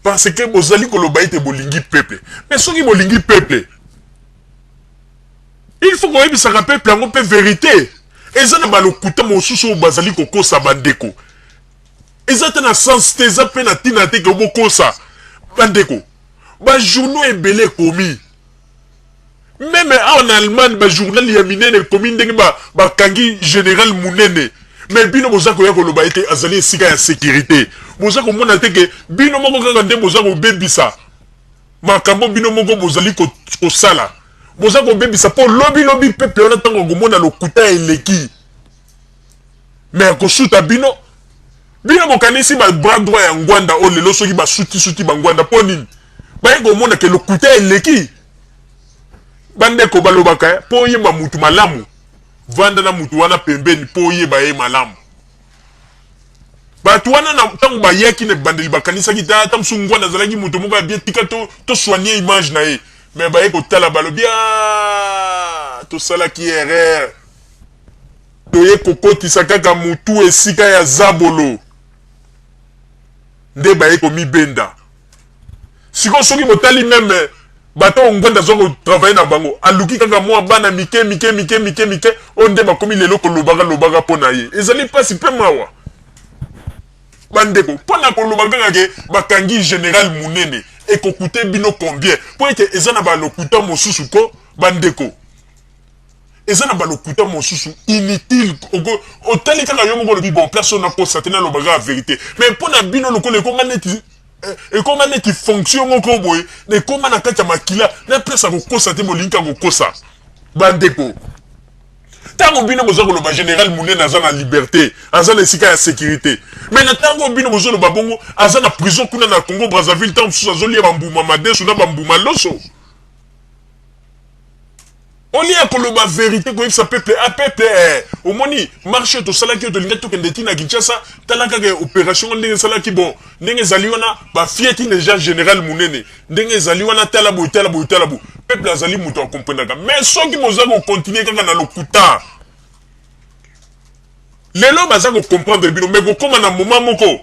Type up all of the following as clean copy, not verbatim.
parce que bozali koloba ete bolingi peuple. Mais soki bolingi peuple, il faut qu'on ait ça rappelle plan peu vérité. Eza na balokuta mosusu bazali kokosa bandeko. Eza na sens teza pe na tina te ke bokosa bandeko. Ba journaux ebele komi. Même en Allemagne ba journal ya minene komi ndenge ba kangi général Munene. Mais bino bozako ya koloba ete azali sika ya sécurité. Bozako mona te ke bino moko kanga nde bozako bebisa. Makambo bino moko bozali ko sala. Bozako bebisa po lobby peuple on attend ngomona lokuta eleki. Mais ko suta bino bokanisi ba bras droit ya ngwanda o lelo soki ba suti ba ngwanda po nini. Ba ngomona ke lokuta eleki. Bande ko balobaka po yeba mutu malamu. Vanda na mutu wana pembeni po yeba ye malamu. Batu wana na tangu ba yeki ne bandeli bakanisa kita tamsu ngwanda zalaki mutu moko bien tika to soigner image na ye. Mais bah écoutez balo bien tout ça là qui est erreur toye kokoti sakaka mutu esika ya zabolo nde ba ekomi benda siko soki motali même bato ngwanda zoko travailler na bango aluki kaka mwa bana mike onde ba komi lelo ko lobaka pona ye ezali pasi pe mawa bandeko pona ko lobaka ke bakangi général Munene et qu'on coûte bino combien pour que ezana ba lokuta mosusu ko bandeko ezana ba lokuta mosusu inutile au tel que yo moko le bon personne n'a constaté na lobaga la vérité mais pour na bino lokole ko maneti et comment neti fonction moko boy ne comment na kata makila na pressa ko constater molinka ko kosa bandeko tango bino bozako le général Munene azana liberté azana sika ya sécurité mais na tango bino bozolo babongo azana prison kuna na Congo Brazzaville tango sous azoli bambuma madesu na bambuma loso on y a que le vérité que ça peuple a peuple au moni marché to sala ki to linga to kendeti na Kinshasa talaka ke opération ndenge sala ki bon ndenge zali wana ba fieti déjà général Munene ndenge zali wana talabo peuple azali muto comprendre mais soki mozako continuer kaka na lokuta lelo bazako comprendre bino mais comme na moment moko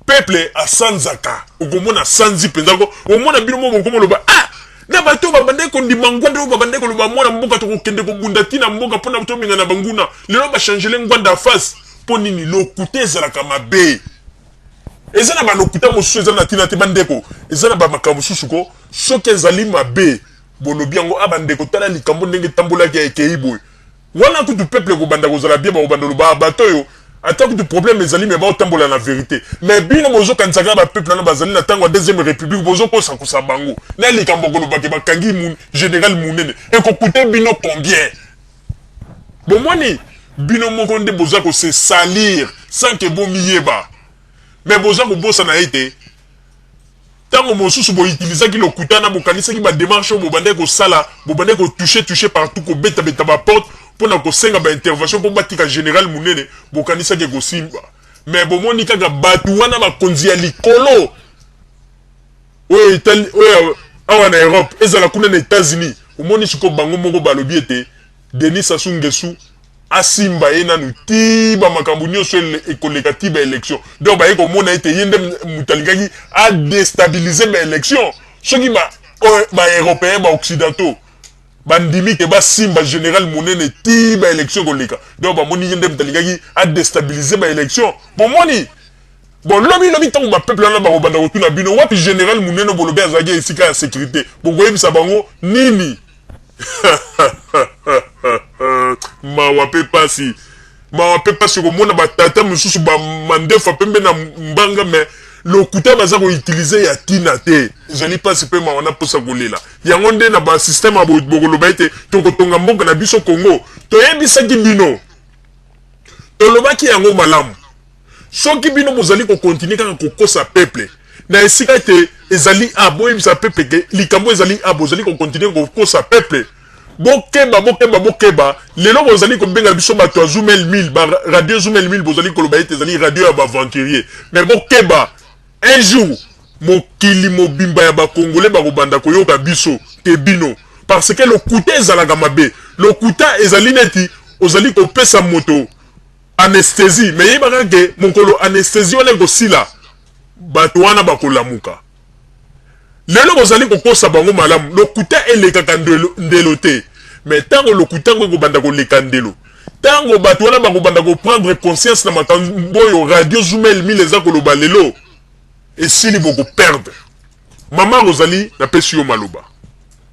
peuple a sanzaka okomona sanzi penzako omona bino moko komo loba ah na bato babande ko ndimangwanda babande ko loba mwana mboka to kokende ko bunda tina mboka pona to minga na banguna lelo ba changer le ngwanda face ponini lokuta zala kama be ezana ba lokuta mosusu ezana tina te bandeko ezana ba makambo susu ko soki ezali mabe bolobi yango abandeko tala likambo ndenge tambola ki ekeibo wana tout peuple ko banda ko zala bien ba banda loba bato yo attaque du problème ezali mais ba tambola na vérité mais bino mozo kansaka ba peuple na bazali na tango deuxième république bozo ko sa bango na likambo ko loba ke bakangi général Munene et ko coûter bino combien bon moni bino moko nde boza ko se salir sans que bon miyeba mais boza ko bossa na été tango mosusu bo utiliser ki lokuta na bokanisa ki ba démarche bo bande ko sala bo bande ko toucher partout ko beta ba porte pour na ko senga ba intervention pour batika général Munene bokanisa ke ko simba mais bo moni kaka batu wana ba konzi ya likolo oyo Italie oyo awa na Europe ezala kuna na États-Unis omoni siko bango moko balobi ete Denis Sassou Nguesso asimba ena nuti ba makambo nyonso ekoleka ti ba élection donc ba yeko mona ete yende mutalingaki a déstabiliser ba élection soki ba européen ba occidentaux bandimi ke ba simba général Munene ti ba élection koleka donc ba moni yende mutalingaki a déstabiliser ba élection bon moni bon lobi tango ba peuple na ba robanda kotuna bino wapi général Munene bolobi azaki esika ya sécurité bon koyebisa bango nini mawape pasi ko mona batata mususu ba mandefa pembe na mbanga mais lokuta baza ko utiliser ya tina te jali pasi pe mawana posa kolela yango nde na ba système abo bokoloba ete tokotonga mboka na biso Congo toyebisaki bino tolobaki yango malamu soki bino bozali ko continuer kaka kokosa peuple na esika ete ezali aboyebisa peuple ke likambo ezali abozali ko continuer kokosa peuple bokeba lelo bozali ko benga biso bato ya Zoumel 1000 ba radio Zoumel 1000 bozali ko loba ete ezali radio ya ba aventurier mais bokeba un jour mokili mobimba ya ba congolais ba kobanda koyoka biso te bino parce que lokuta ezalaka mabe lokuta ezali neti ozali ko pesa moto anesthésie mais yebaka ke mokolo anesthésie wana ko sila bato wana bakolamuka lelo bozali kokosa bango malamu lokuta elekaka ndelo te mais tango lokuta ngo banda ko lekandelo tango bato wana bakobanda ko prendre conscience na makambo yo radio Zoomel mi les akoloba lelo esili boko perdre. Mama Rosalie na pesi yo maloba.